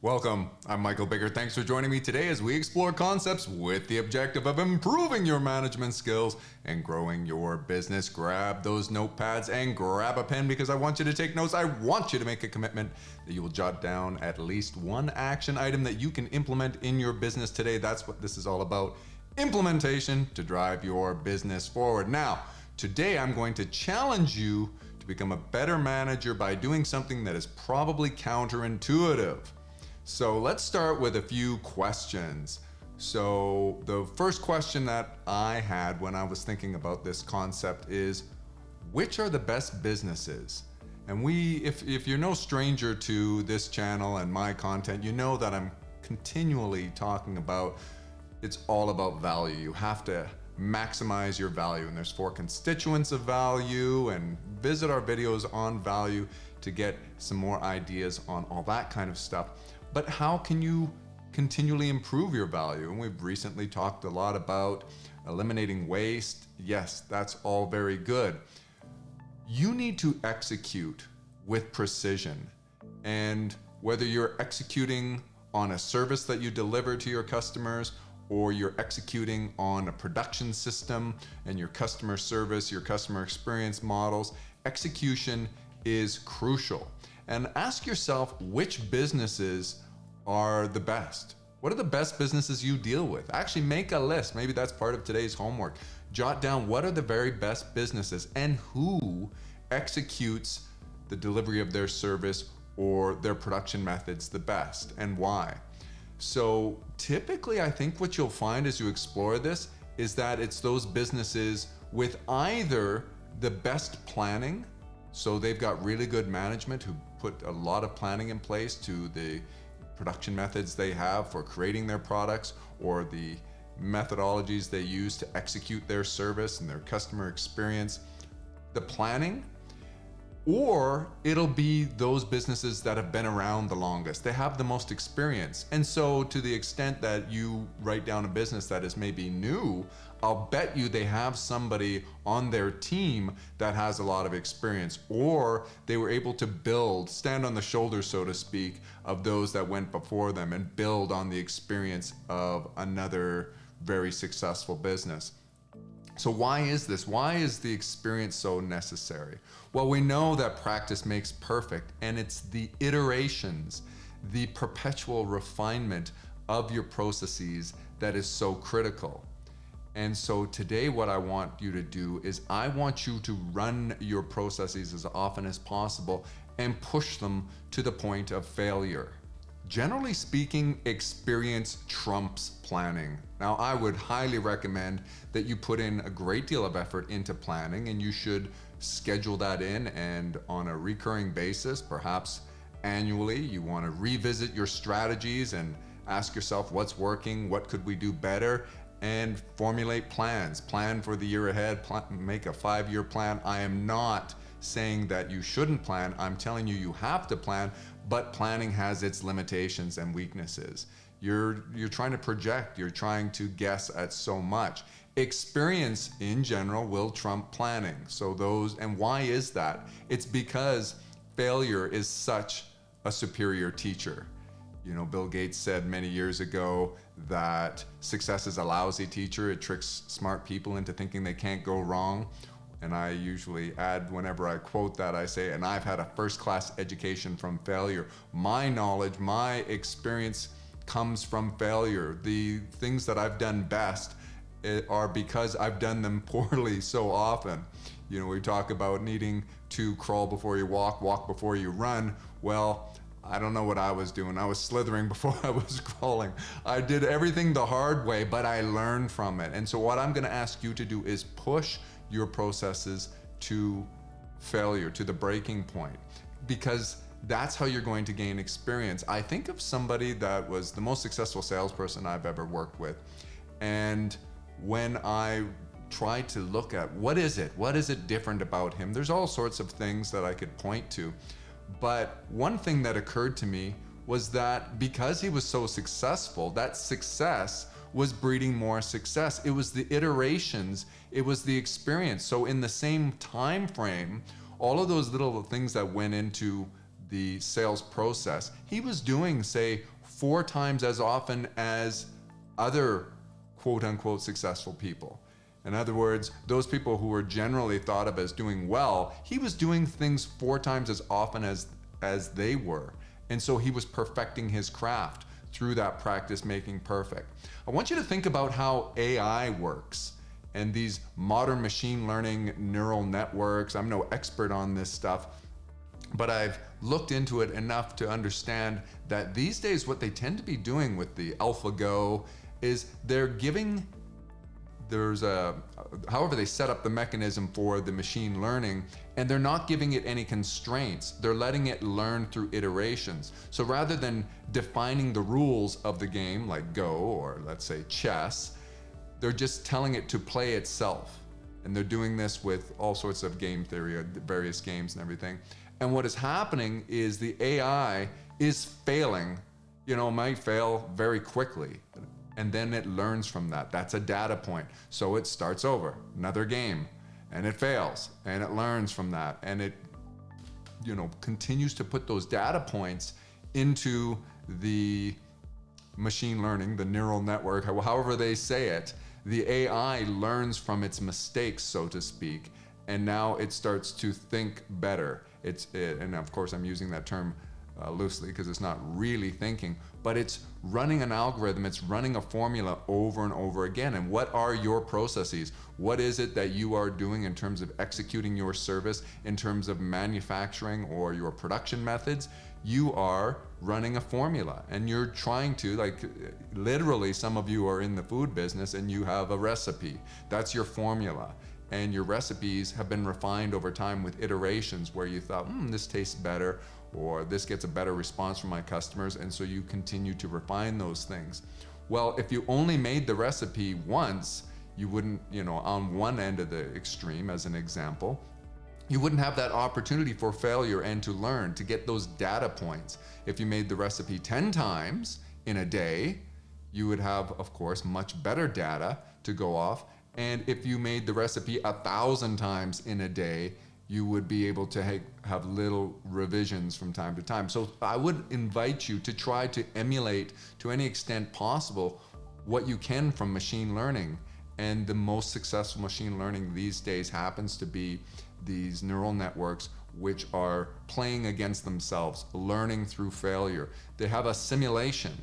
Welcome, I'm Michael Bickert. Thanks for joining me today as we explore concepts with the objective of improving your management skills and growing your business. Grab those notepads and grab a pen because I want you to take notes. I want you to make a commitment that you will jot down at least one action item that you can implement in your business today. That's what this is all about. Implementation to drive your business forward. Now, today I'm going to challenge you to become a better manager by doing something that is probably counterintuitive. So let's start with a few questions. So the first question that I had when I was thinking about this concept is, which are the best businesses? And if you're no stranger to this channel and my content, you know that I'm continually talking about it's all about value. You have to maximize your value, and there's 4 constituents of value, and visit our videos on value to get some more ideas on all that kind of stuff. But how can you continually improve your value? And we've recently talked a lot about eliminating waste. Yes, that's all very good. You need to execute with precision. And whether you're executing on a service that you deliver to your customers, or you're executing on a production system and your customer service, your customer experience models, execution is crucial. And ask yourself which businesses are the best. What are the best businesses you deal with? Actually make a list. Maybe that's part of today's homework. Jot down what are the very best businesses and who executes the delivery of their service or their production methods the best and why. So typically I think what you'll find as you explore this is that it's those businesses with either the best planning, so they've got really good management who put a lot of planning in place to the production methods they have for creating their products, or the methodologies they use to execute their service and their customer experience, the planning. Or it'll be those businesses that have been around the longest. They have the most experience. And so to the extent that you write down a business that is maybe new, I'll bet you they have somebody on their team that has a lot of experience, or they were able to stand on the shoulders, so to speak, of those that went before them and build on the experience of another very successful business. So why is this? Why is the experience so necessary? Well, we know that practice makes perfect, and it's the iterations, the perpetual refinement of your processes that is so critical. And so today what I want you to do is I want you to run your processes as often as possible and push them to the point of failure. Generally speaking, experience trumps planning. Now, I would highly recommend that you put in a great deal of effort into planning, and you should schedule that in, and on a recurring basis, perhaps annually, you want to revisit your strategies and ask yourself what's working, what could we do better, and formulate plans. Plan for the year ahead, make a 5-year plan. I am not saying that you shouldn't plan. I'm telling you, you have to plan, but planning has its limitations and weaknesses. You're trying to project, you're trying to guess at so much. Experience in general will trump planning. And why is that? It's because failure is such a superior teacher. You know, Bill Gates said many years ago that success is a lousy teacher. It tricks smart people into thinking they can't go wrong. And I usually add, whenever I quote that, I say, and I've had a first-class education from failure. My knowledge, my experience comes from failure. The things that I've done best are because I've done them poorly so often. You know, we talk about needing to crawl before you walk, walk before you run. Well, I don't know what I was doing. I was slithering before I was crawling. I did everything the hard way, but I learned from it. And so what I'm gonna ask you to do is push your processes to failure, to the breaking point, because that's how you're going to gain experience. I think of somebody that was the most successful salesperson I've ever worked with. And when I tried to look at what is it different about him, there's all sorts of things that I could point to. But one thing that occurred to me was that because he was so successful, that success was breeding more success. It was the iterations, it was the experience. So in the same time frame, all of those little things that went into the sales process, he was doing, say, 4 times as often as other quote unquote successful people. In other words, those people who were generally thought of as doing well, he was doing things 4 times as often as they were. And so he was perfecting his craft through that practice making perfect. I want you to think about how AI works and these modern machine learning neural networks. I'm no expert on this stuff, but I've looked into it enough to understand that these days what they tend to be doing with the AlphaGo is they're giving, however they set up the mechanism for the machine learning, and they're not giving it any constraints. They're letting it learn through iterations. So rather than defining the rules of the game, like Go or let's say chess, they're just telling it to play itself. And they're doing this with all sorts of game theory, various games and everything. And what is happening is the AI is failing, might fail very quickly. And then it learns from that. That's a data point. So it starts over, another game, and it fails, and it learns from that. And it, continues to put those data points into the machine learning, the neural network, however they say it. The AI learns from its mistakes, so to speak, and now it starts to think better. And of course I'm using that term loosely because it's not really thinking, but it's running an algorithm, it's running a formula over and over again. And what are your processes? What is it that you are doing in terms of executing your service, in terms of manufacturing or your production methods? You are running a formula, and you're trying to, literally, some of you are in the food business and you have a recipe. That's your formula. And your recipes have been refined over time with iterations where you thought, this tastes better, or this gets a better response from my customers, and so you continue to refine those things. Well, if you only made the recipe once, you wouldn't, on one end of the extreme, as an example, you wouldn't have that opportunity for failure and to learn, to get those data points. If you made the recipe 10 times in a day, you would have, of course, much better data to go off. And if you made the recipe 1,000 times in a day, you would be able to have little revisions from time to time. So I would invite you to try to emulate, to any extent possible, what you can from machine learning. And the most successful machine learning these days happens to be these neural networks which are playing against themselves, learning through failure. They have a simulation.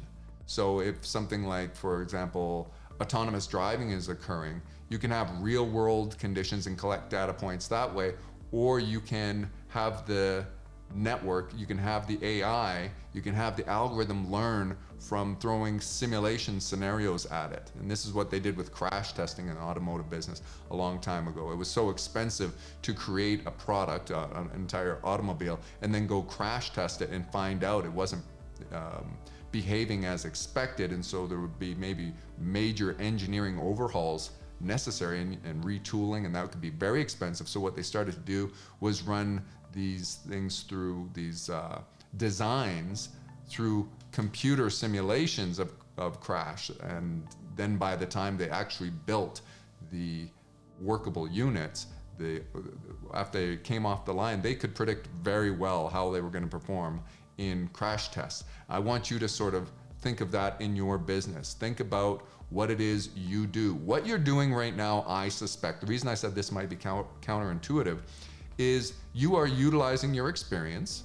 So if something like, for example, autonomous driving is occurring, you can have real world conditions and collect data points that way, or you can have the network, you can have the AI, you can have the algorithm learn from throwing simulation scenarios at it. And this is what they did with crash testing in the automotive business a long time ago. It was so expensive to create a product, an entire automobile, and then go crash test it and find out it wasn't behaving as expected, and so there would be maybe major engineering overhauls necessary and retooling, and that could be very expensive. So what they started to do was run these things through these designs through computer simulations of crash, and then by the time they actually built the workable units, after they came off the line, they could predict very well how they were going to perform in crash tests. I want you to sort of think of that in your business. Think about what it is you do. What you're doing right now, I suspect, the reason I said this might be counterintuitive, is you are utilizing your experience,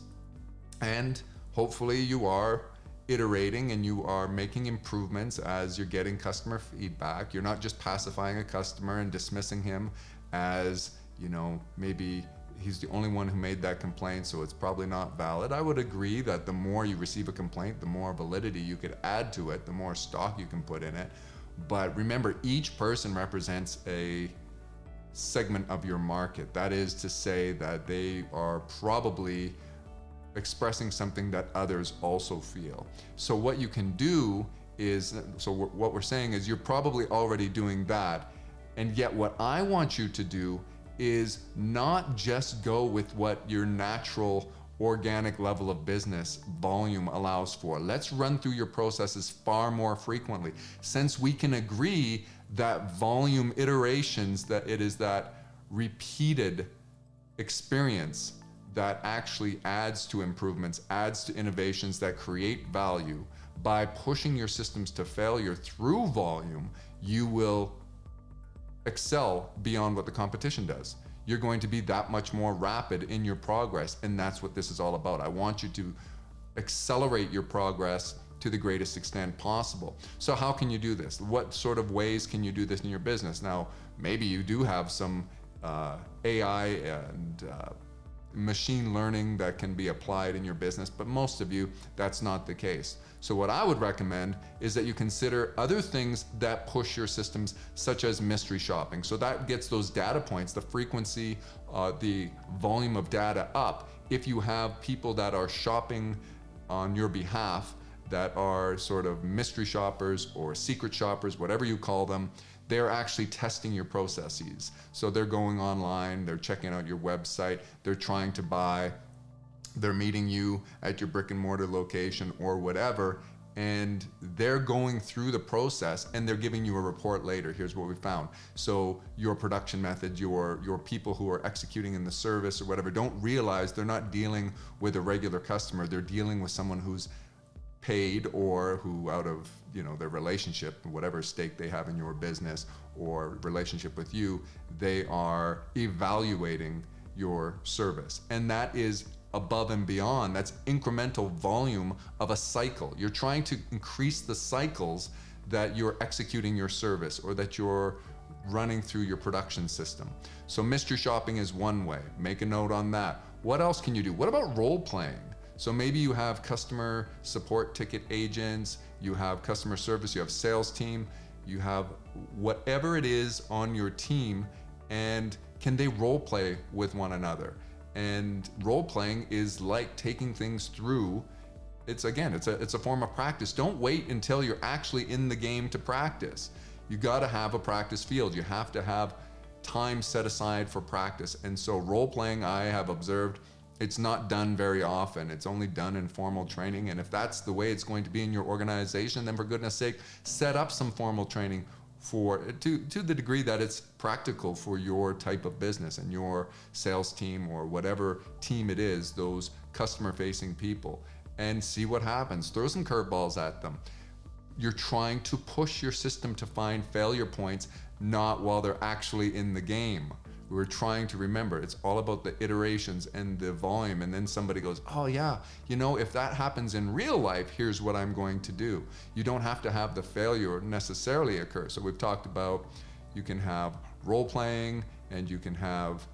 and hopefully you are iterating and you are making improvements as you're getting customer feedback. You're not just pacifying a customer and dismissing him as, maybe he's the only one who made that complaint, so it's probably not valid. I would agree that the more you receive a complaint, the more validity you could add to it, the more stock you can put in it. But remember, each person represents a segment of your market. That is to say that they are probably expressing something that others also feel. So what you can do is, what we're saying is you're probably already doing that, and yet what I want you to do is not just go with what your natural organic level of business volume allows for. Let's run through your processes far more frequently. Since we can agree that volume iterations, that it is that repeated experience that actually adds to improvements, adds to innovations that create value. by pushing your systems to failure through volume, you will excel beyond what the competition does. You're going to be that much more rapid in your progress, and that's what this is all about. I want you to accelerate your progress to the greatest extent possible. So how can you do this? What sort of ways can you do this in your business? Now, maybe you do have some AI and machine learning that can be applied in your business, but most of you, that's not the case. So what I would recommend is that you consider other things that push your systems, such as mystery shopping. So that gets those data points, the frequency, the volume of data up. If you have people that are shopping on your behalf, that are sort of mystery shoppers or secret shoppers, whatever you call them, they're actually testing your processes. So they're going online, they're checking out your website, they're trying to buy, they're meeting you at your brick and mortar location or whatever, and they're going through the process and they're giving you a report later. Here's what we found. So your production method, your people who are executing in the service or whatever don't realize they're not dealing with a regular customer, they're dealing with someone who's paid, or who out of their relationship, whatever stake they have in your business or relationship with you, they are evaluating your service. And that is above and beyond, that's incremental volume of a cycle. You're trying to increase the cycles that you're executing your service or that you're running through your production system. So mystery shopping is one way. Make a note on that. What else can you do? What about role playing? So maybe you have customer support ticket agents, you have customer service, you have sales team, you have whatever it is on your team, and can they role play with one another? And role playing is like taking things through. It's a form of practice. Don't wait until you're actually in the game to practice. You got to have a practice field. You have to have time set aside for practice. And so role playing, I have observed, it's not done very often. It's only done in formal training. And if that's the way it's going to be in your organization, then for goodness sake, set up some formal training to the degree that it's practical for your type of business and your sales team or whatever team it is, those customer facing people, and see what happens. Throw some curveballs at them. You're trying to push your system to find failure points, not while they're actually in the game. We're trying to remember, it's all about the iterations and the volume, and then somebody goes, oh yeah, if that happens in real life, here's what I'm going to do. You don't have to have the failure necessarily occur. So we've talked about, you can have role playing and you can have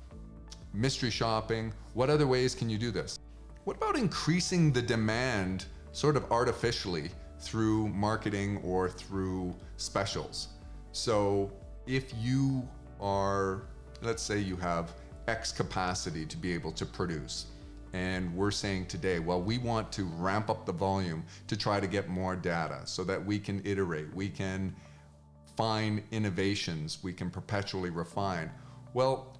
mystery shopping. What other ways can you do this? What about increasing the demand sort of artificially through marketing or through specials? So if you are, let's say you have X capacity to be able to produce, and we're saying today, well, we want to ramp up the volume to try to get more data so that we can iterate, we can find innovations, we can perpetually refine. Well,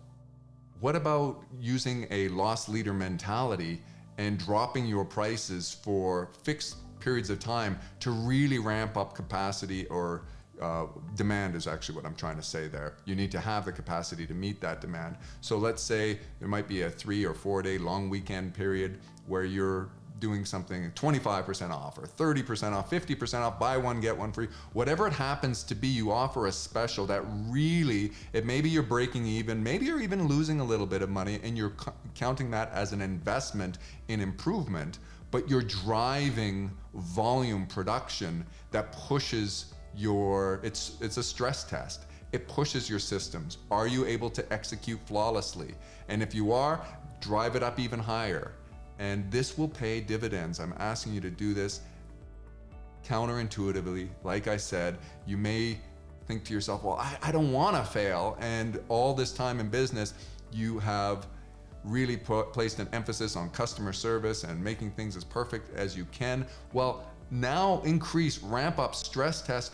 what about using a loss leader mentality and dropping your prices for fixed periods of time to really ramp up capacity, or demand is actually what I'm trying to say there. You need to have the capacity to meet that demand. So let's say there might be a 3 or 4 day long weekend period where you're doing something 25% off or 30% off, 50% off, buy one, get one free. Whatever it happens to be, you offer a special that really, maybe you're breaking even, maybe you're even losing a little bit of money, and you're counting that as an investment in improvement, but you're driving volume production that pushes it's a stress test. It pushes your systems. Are you able to execute flawlessly? And if you are, drive it up even higher. And this will pay dividends. I'm asking you to do this counterintuitively. Like I said, you may think to yourself, well, I don't want to fail. And all this time in business, you have really placed an emphasis on customer service and making things as perfect as you can. Well, now ramp up, stress test,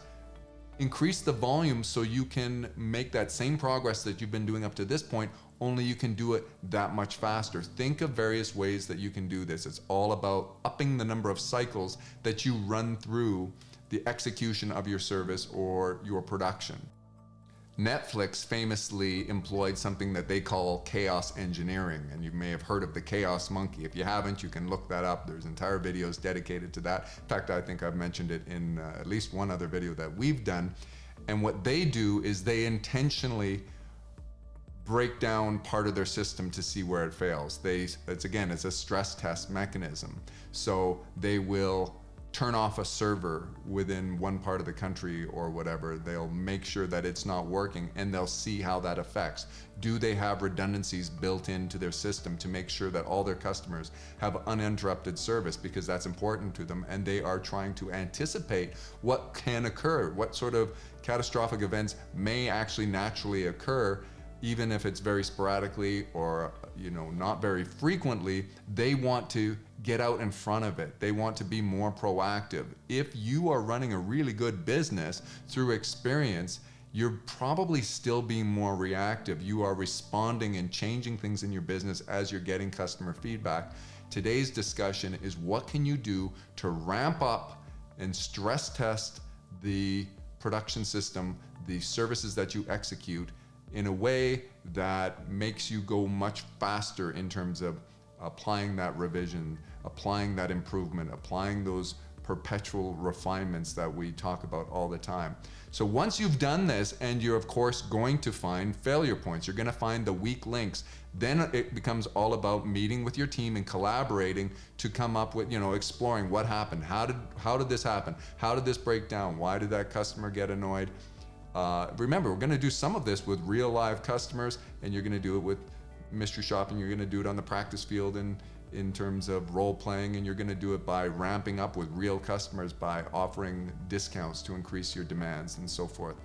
increase the volume so you can make that same progress that you've been doing up to this point, only you can do it that much faster. Think of various ways that you can do this. It's all about upping the number of cycles that you run through the execution of your service or your production. Netflix famously employed something that they call chaos engineering, and you may have heard of the chaos monkey. If you haven't, you can look that up. There's entire videos dedicated to that. In fact, I think I've mentioned it in at least one other video that we've done. And what they do is they intentionally break down part of their system to see where it fails. It's a stress test mechanism. So they will turn off a server within one part of the country or whatever. They'll make sure that it's not working, and they'll see how that affects. Do they have redundancies built into their system to make sure that all their customers have uninterrupted service, because that's important to them, and they are trying to anticipate what can occur, what sort of catastrophic events may actually naturally occur, even if it's very sporadically or not very frequently. They want to get out in front of it. They want to be more proactive. If you are running a really good business through experience, you're probably still being more reactive. You are responding and changing things in your business as you're getting customer feedback. Today's discussion is what can you do to ramp up and stress test the production system, the services that you execute, in a way that makes you go much faster in terms of applying that revision, applying that improvement, applying those perpetual refinements that we talk about all the time. So once you've done this, and you're of course going to find failure points, you're going to find the weak links, then it becomes all about meeting with your team and collaborating to come up with, exploring what happened, how did this happen, how did this break down, why did that customer get annoyed. Remember, we're going to do some of this with real live customers, and you're going to do it with mystery shopping. You're going to do it on the practice field in terms of role playing, and you're going to do it by ramping up with real customers, by offering discounts to increase your demands and so forth.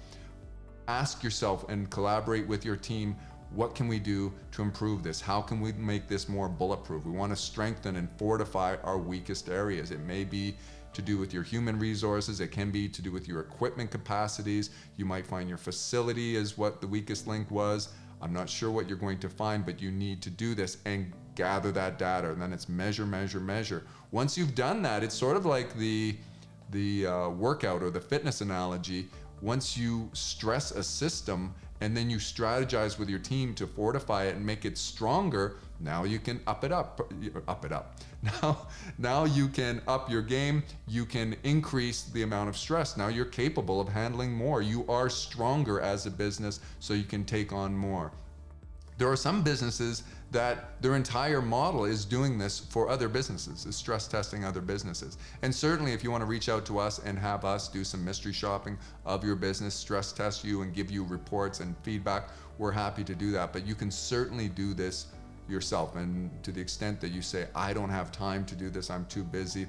Ask yourself and collaborate with your team, what can we do to improve this? How can we make this more bulletproof? We want to strengthen and fortify our weakest areas. It may be to do with your human resources. It can be to do with your equipment capacities. You might find your facility is what the weakest link was. I'm not sure what you're going to find, but you need to do this and gather that data. And then it's measure, measure, measure. Once you've done that, it's sort of like the workout or the fitness analogy. Once you stress a system and then you strategize with your team to fortify it and make it stronger, now you can up it up. Now you can up your game. You can increase the amount of stress. Now you're capable of handling more. You are stronger as a business, so you can take on more. There are some businesses that their entire model is doing this for other businesses, is stress testing other businesses. And certainly if you want to reach out to us and have us do some mystery shopping of your business, stress test you and give you reports and feedback, we're happy to do that. But you can certainly do this yourself. And to the extent that you say, I don't have time to do this, I'm too busy,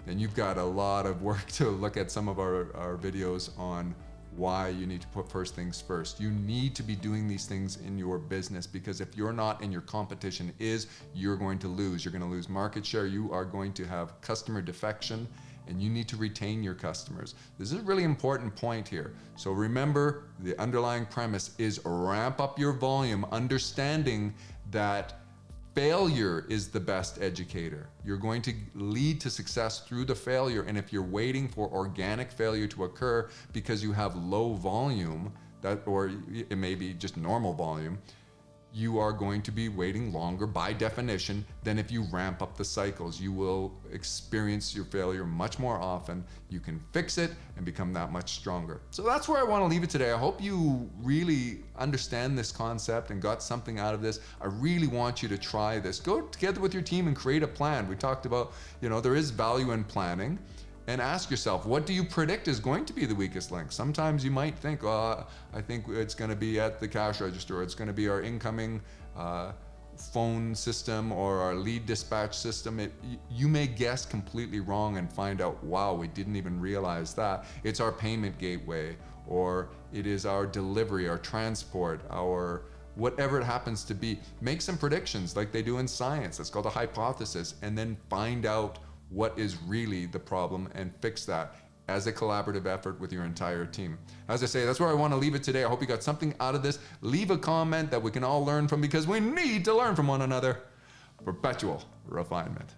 then you've got a lot of work to look at some of our videos on why you need to put first things first. You need to be doing these things in your business, because if you're not and your competition is, you're going to lose. You're going to lose market share. You are going to have customer defection, and you need to retain your customers. This is a really important point here. So remember, the underlying premise is ramp up your volume, understanding that failure is the best educator. You're going to lead to success through the failure. And if you're waiting for organic failure to occur because you have low volume, or it may be just normal volume, you are going to be waiting longer by definition than if you ramp up the cycles. You will experience your failure much more often. You can fix it and become that much stronger. So that's where I want to leave it today. I hope you really understand this concept and got something out of this. I really want you to try this. Go together with your team and create a plan. We talked about, there is value in planning. And ask yourself, what do you predict is going to be the weakest link? Sometimes you might think, I think it's going to be at the cash register, or it's going to be our incoming phone system or our lead dispatch system. You may guess completely wrong and find out, wow, we didn't even realize that. It's our payment gateway, or it is our delivery, our transport, our whatever it happens to be. Make some predictions like they do in science. It's called a hypothesis, and then find out what is really the problem and fix that as a collaborative effort with your entire team. As I say, that's where I want to leave it today. I hope you got something out of this. Leave a comment that we can all learn from, because we need to learn from one another. Perpetual refinement.